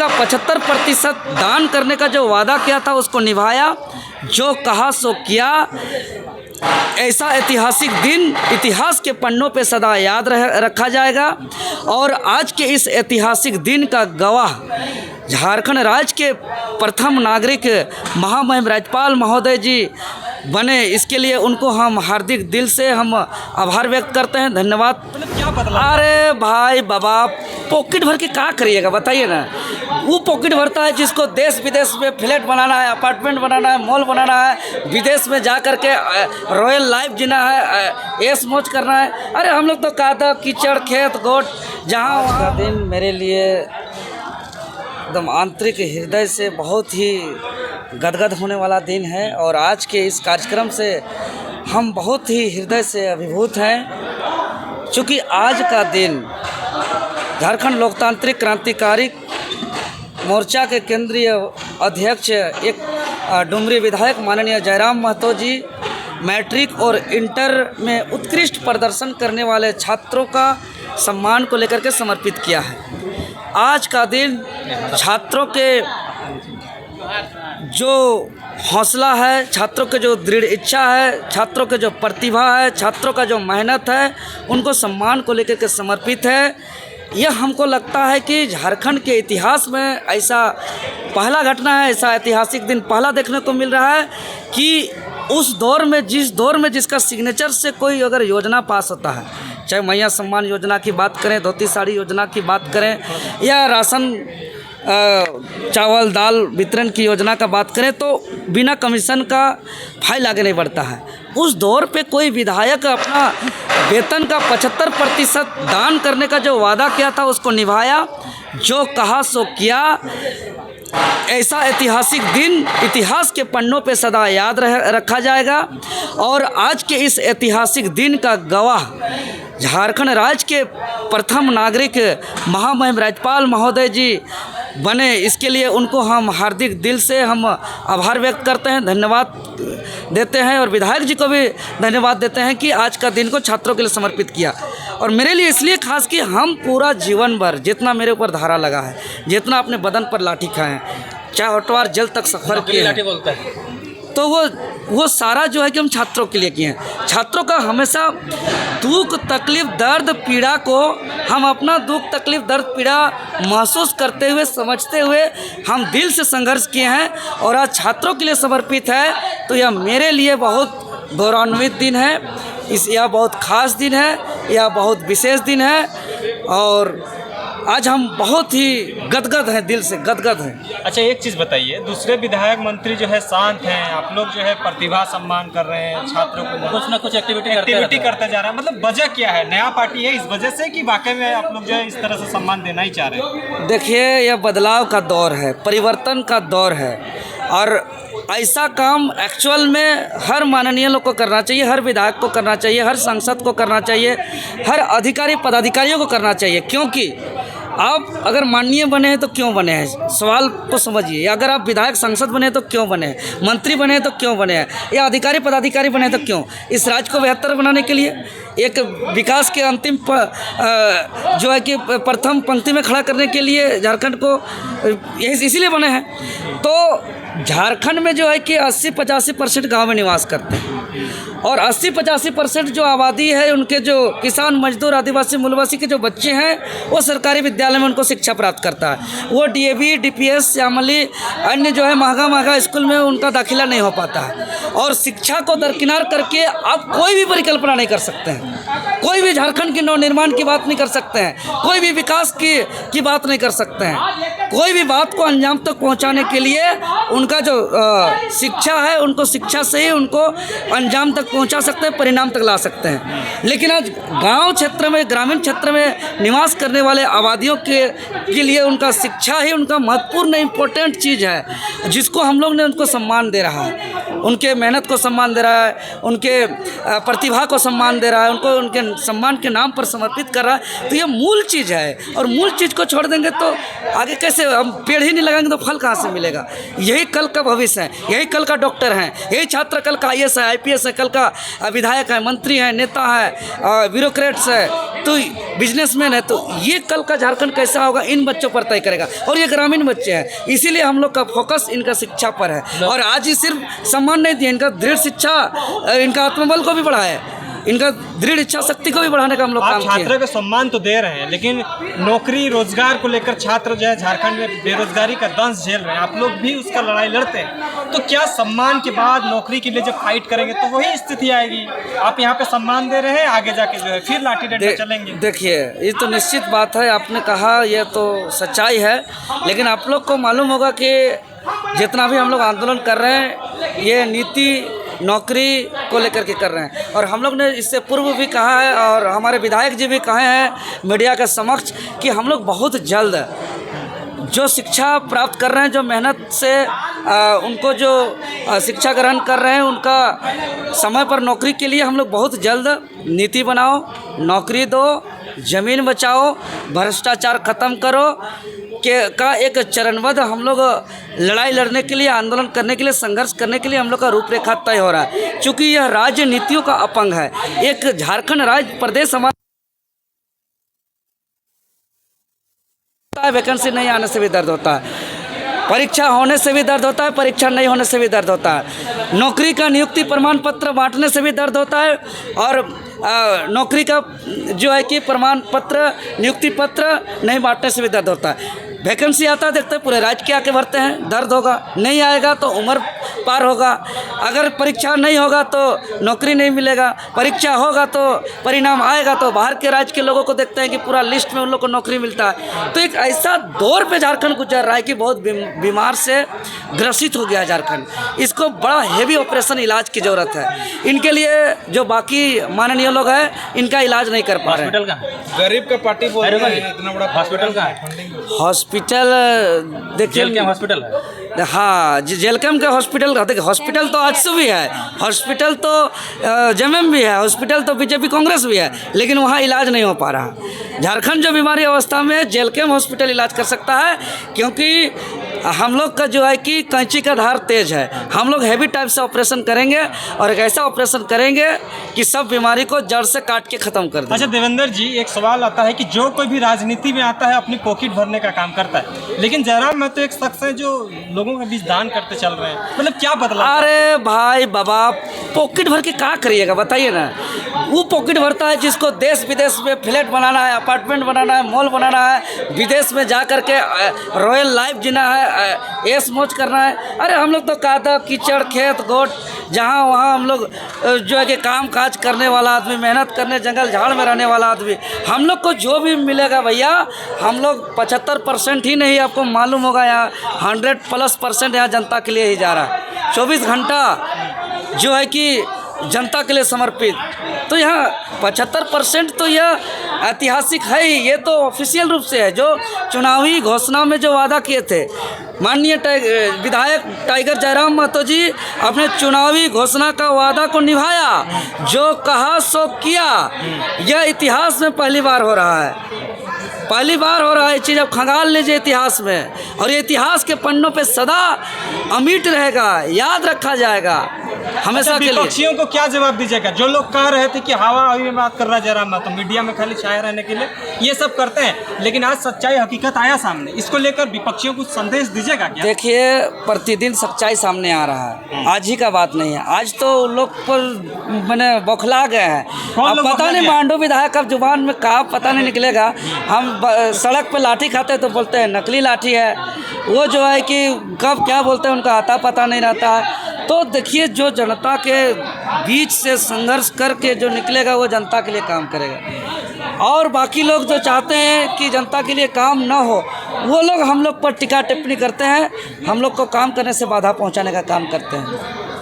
का 75% दान करने का जो वादा किया था उसको निभाया, जो कहा सो किया। ऐसा ऐतिहासिक दिन इतिहास के पन्नों पे सदा याद रखा जाएगा। और आज के इस ऐतिहासिक दिन का गवाह झारखंड राज्य के प्रथम नागरिक महामहिम राज्यपाल महोदय जी बने, इसके लिए उनको हम हार्दिक दिल से हम आभार व्यक्त करते हैं, धन्यवाद। क्या बदला? अरे भाई बाबा, पॉकेट भर के क्या करिएगा बताइए ना। वो पॉकेट भरता है जिसको देश विदेश में फ्लैट बनाना है, अपार्टमेंट बनाना है, मॉल बनाना है, विदेश में जा कर के रॉयल लाइफ जीना है, ऐश मौज करना है। अरे हम लोग तो कादव कीचड़ खेत गोट जहाँ वहाँ। दिन मेरे लिए एकदम आंतरिक हृदय से बहुत ही गदगद होने वाला दिन है। और आज के इस कार्यक्रम से हम बहुत ही हृदय से अभिभूत हैं, क्योंकि आज का दिन झारखंड लोकतांत्रिक क्रांतिकारी मोर्चा के केंद्रीय अध्यक्ष एक डुमरी विधायक माननीय जयराम महतो जी मैट्रिक और इंटर में उत्कृष्ट प्रदर्शन करने वाले छात्रों का सम्मान को लेकर के समर्पित किया है। आज का दिन छात्रों के जो हौसला है, छात्रों के जो दृढ़ इच्छा है, छात्रों के जो प्रतिभा है, छात्रों का जो मेहनत है, उनको सम्मान को लेकर के समर्पित है। यह हमको लगता है कि झारखंड के इतिहास में ऐसा पहला घटना है, ऐसा ऐतिहासिक दिन पहला देखने को मिल रहा है कि उस दौर में, जिस दौर में जिसका सिग्नेचर से कोई अगर योजना पास होता है, चाहे मैया सम्मान योजना की बात करें, धोती साड़ी योजना की बात करें, या राशन चावल दाल वितरण की योजना का बात करें, तो बिना कमीशन का फाइल आगे नहीं बढ़ता है। उस दौर पे कोई विधायक अपना वेतन का 75% दान करने का जो वादा किया था उसको निभाया, जो कहा सो किया। ऐसा ऐतिहासिक दिन इतिहास के पन्नों पे सदा याद रखा जाएगा। और आज के इस ऐतिहासिक दिन का गवाह झारखंड राज्य के प्रथम नागरिक महामहिम राज्यपाल महोदय जी बने, इसके लिए उनको हम हार्दिक दिल से हम आभार व्यक्त करते हैं, धन्यवाद देते हैं। और विधायक जी को भी धन्यवाद देते हैं कि आज का दिन को छात्रों के लिए समर्पित किया। और मेरे लिए इसलिए खास कि हम पूरा जीवन भर जितना मेरे ऊपर धारा लगा है, जितना अपने बदन पर लाठी खाए हैं, चाहे ऑटवार जेल तक सफ़र किए हैं, तो वो सारा जो है कि हम छात्रों के लिए किए हैं। छात्रों का हमेशा दुख तकलीफ़ दर्द पीड़ा को हम अपना दुख तकलीफ़ दर्द पीड़ा महसूस करते हुए, समझते हुए हम दिल से संघर्ष किए हैं। और आज छात्रों के लिए समर्पित है, तो यह मेरे लिए बहुत गौरवान्वित दिन है। यह बहुत ख़ास दिन है, यह बहुत विशेष दिन है। और आज हम बहुत ही गदगद हैं, दिल से गदगद हैं। अच्छा, एक चीज़ बताइए, दूसरे विधायक मंत्री जो है शांत हैं, आप लोग जो है प्रतिभा सम्मान कर रहे हैं, छात्रों को कुछ ना कुछ एक्टिविटी करते जा रहा है, मतलब वजह क्या है? नया पार्टी है इस वजह से कि वाकई में आप लोग जो है इस तरह से सम्मान देना ही चाह रहे हैं? देखिए, यह बदलाव का दौर है, परिवर्तन का दौर है। और ऐसा काम एक्चुअल में हर माननीय लोग को करना चाहिए, हर विधायक को करना चाहिए, हर सांसद को करना चाहिए, हर अधिकारी पदाधिकारियों को करना चाहिए। क्योंकि आप अगर माननीय बने हैं तो क्यों बने हैं, सवाल को समझिए। अगर आप विधायक सांसद बने हैं तो क्यों बने हैं, मंत्री बने हैं तो क्यों बने हैं, या अधिकारी पदाधिकारी बने हैं तो क्यों? इस राज्य को बेहतर बनाने के लिए, एक विकास के अंतिम जो है कि प्रथम पंक्ति में खड़ा करने के लिए झारखंड को इसीलिए बने हैं। तो झारखंड में जो है कि 80-85% गाँव में निवास करते हैं, और 80-85% जो आबादी है, उनके जो किसान मजदूर आदिवासी मूलवासी के जो बच्चे हैं, वो सरकारी विद्यालय में उनको शिक्षा प्राप्त करता है। वो डीएवी डीपीएस श्यामली अन्य जो है महंगा स्कूल में उनका दाखिला नहीं हो पाता है। और शिक्षा को दरकिनार करके आप कोई भी परिकल्पना नहीं कर सकते हैं, कोई भी झारखंड के नवनिर्माण की बात नहीं कर सकते हैं, कोई भी विकास की बात नहीं कर सकते हैं। कोई भी बात को अंजाम तक पहुंचाने के लिए उनका जो शिक्षा है, उनको शिक्षा से ही उनको अंजाम तक पहुंचा सकते हैं, परिणाम तक ला सकते हैं। लेकिन आज गांव क्षेत्र में, ग्रामीण क्षेत्र में निवास करने वाले आबादियों के लिए उनका शिक्षा ही उनका महत्वपूर्ण इम्पोर्टेंट चीज़ है, जिसको हम लोग ने उनको सम्मान दे रहा है। उनके मेहनत को सम्मान दे रहा है, उनके प्रतिभा को सम्मान दे रहा है, उनको उनके सम्मान के नाम पर समर्पित कर रहा है। तो ये मूल चीज़ है, और मूल चीज़ को छोड़ देंगे तो आगे कैसे, हम पेड़ ही नहीं लगाएंगे तो फल कहाँ से मिलेगा। यही कल का भविष्य है, यही कल का डॉक्टर हैं, यही छात्र कल का IAS है, IPS है, कल का विधायक है, मंत्री है, नेता है, ब्यूरोक्रेट्स है, तो बिजनेसमैन है। तो ये कल का झारखंड कैसा होगा इन बच्चों पर तय करेगा। और ये ग्रामीण बच्चे हैं, इसीलिए हम लोग का फोकस इनका शिक्षा पर है। और आज ही सिर्फ सम्मान नहीं दिया, इनका दृढ़ शिक्षा, इनका आत्मबल को भी बढ़ाया है, इनका दृढ़ इच्छा शक्ति को भी बढ़ाने का हम लोग काम किया। छात्रों को सम्मान तो दे रहे हैं, लेकिन नौकरी रोजगार को लेकर छात्र जो है झारखंड में बेरोजगारी का दंश झेल रहे हैं। आप लोग भी उसका लड़ाई लड़ते हैं, तो क्या सम्मान के बाद नौकरी के लिए जब फाइट करेंगे तो वही स्थिति आएगी। आप यहाँ पे सम्मान दे रहे हैं, आगे जाके जो है फिर लाठी डंडा चलेंगे। देखिए, ये तो निश्चित बात है, आपने कहा यह तो सच्चाई है, लेकिन आप लोग को मालूम होगा कि जितना भी हम लोग आंदोलन कर रहे हैं, ये नीति नौकरी को लेकर के कर रहे हैं। और हम लोग ने इससे पूर्व भी कहा है, और हमारे विधायक जी भी कहे हैं मीडिया के समक्ष, कि हम लोग बहुत जल्द जो शिक्षा प्राप्त कर रहे हैं, जो मेहनत से उनको जो शिक्षा ग्रहण कर रहे हैं, उनका समय पर नौकरी के लिए हम लोग बहुत जल्द नीति बनाओ, नौकरी दो, ज़मीन बचाओ, भ्रष्टाचार ख़त्म करो का एक चरणबद्ध हम लोग लड़ाई लड़ने के लिए, आंदोलन करने के लिए, संघर्ष करने के लिए हम लोग का रूपरेखा तय हो रहा है। क्योंकि यह राज्य नीतियों का अपंग है। एक झारखंड राज्य प्रदेश हमारा वैकेंसी नहीं आने से भी दर्द होता है, परीक्षा होने से भी दर्द होता है, परीक्षा नहीं होने से भी दर्द होता है, नौकरी का नियुक्ति प्रमाण पत्र बांटने से भी दर्द होता है, और नौकरी का जो है कि प्रमाण पत्र, नियुक्ति पत्र नहीं बांटने से भी दर्द होता है। वैकेंसी आता है, देखते हैं पूरे राज्य के आके भरते हैं, दर्द होगा, नहीं आएगा तो उम्र पार होगा, अगर परीक्षा नहीं होगा तो नौकरी नहीं मिलेगा, परीक्षा होगा तो परिणाम आएगा तो बाहर के राज्य के लोगों को देखते हैं कि पूरा लिस्ट में उन लोग को नौकरी मिलता है। तो एक ऐसा दौर पे झारखंड गुजर रहा है कि बहुत बीमार से ग्रसित हो गया है झारखंड। इसको बड़ा हेवी ऑपरेशन इलाज की ज़रूरत है। इनके लिए जो बाकी माननीय लोग हैं, इनका इलाज नहीं कर पा रहे हैं। गरीब का पार्टी बोल रहे हैं, इतना बड़ा हॉस्पिटल का है। हॉस्पिटल देखिए, जेल हॉस्पिटल है, हाँ, जेलकम का हॉस्पिटल। देखिए, हॉस्पिटल तो आजसू भी है, हॉस्पिटल तो जेएमएम भी है, हॉस्पिटल तो बीजेपी कांग्रेस भी है, लेकिन वहाँ इलाज नहीं हो पा रहा। झारखंड जो बीमारी अवस्था में जेलकम हॉस्पिटल इलाज कर सकता है, क्योंकि हम लोग का जो है कि कैंची का धार तेज है। हम लोग हैवी टाइप से ऑपरेशन करेंगे, और एक ऐसा ऑपरेशन करेंगे कि सब बीमारी को जड़ से काट के ख़त्म कर दें। अच्छा देवेंद्र जी, एक सवाल आता है कि जो कोई भी राजनीति में आता है अपनी पॉकेट भरने का काम करता है, लेकिन जयराम महतो एक शख्स है जो लोगों के बीच दान करते चल रहे हैं, मतलब क्या बदला? अरे भाई बाबा, पॉकेट भर के क्या करिएगा बताइए ना। वो पॉकेट भरता है जिसको देश विदेश में फ्लैट बनाना है, अपार्टमेंट बनाना है, मॉल बनाना है, विदेश में जा कर के रॉयल लाइफ जीना है, ऐश मौज करना है। अरे हम लोग तो कादा कीचड़ खेत गोट जहाँ वहाँ हम लोग जो है कि काम काज करने वाला आदमी, मेहनत करने जंगल झाड़ में रहने वाला आदमी, हम लोग को जो भी मिलेगा भैया, हम लोग 75% ही नहीं, आपको मालूम होगा यहाँ 100+ % यहाँ जनता के लिए ही जा रहा है। 24 घंटा जो है कि जनता के लिए समर्पित। तो यहाँ 75% तो यह ऐतिहासिक है ही, ये तो ऑफिशियल रूप से है। जो चुनावी घोषणा में जो वादा किए थे माननीय विधायक टाइगर जयराम महतो जी, अपने चुनावी घोषणा का वादा को निभाया, जो कहा सो किया। यह इतिहास में पहली बार हो रहा है, पहली बार हो रहा है। ये चीज़ अब खंगाल लीजिए इतिहास में, और ये इतिहास के पन्नों पे सदा अमिट रहेगा, याद रखा जाएगा हमेशा के लिए। विपक्षियों को क्या जवाब दीजिएगा? जो लोग कह रहे थे कि हवा हवी में बात कर रहा है जयराम महतो, मीडिया में खाली छाया रहने के लिए ये सब करते हैं, लेकिन आज सच्चाई हकीकत आया सामने, इसको लेकर विपक्षियों को संदेश दीजिएगा क्या? देखिए, प्रतिदिन सच्चाई सामने आ रहा है, आज ही का बात नहीं है। आज तो लोग पर मैंने बौखला गए हैं। अब पता नहीं मांडू विधायक का जुबान में कहा पता नहीं निकलेगा। हम सड़क पे लाठी खाते तो बोलते हैं नकली लाठी है, वो जो है कि कब क्या बोलते हैं उनका आता पता नहीं रहता है। तो देखिए, जो जनता के बीच से संघर्ष करके जो निकलेगा वो जनता के लिए काम करेगा, और बाकी लोग जो चाहते हैं कि जनता के लिए काम ना हो, वो लोग हम लोग पर टिक्का टिप्पणी करते हैं, हम लोग को काम करने से बाधा पहुंचाने का काम करते हैं।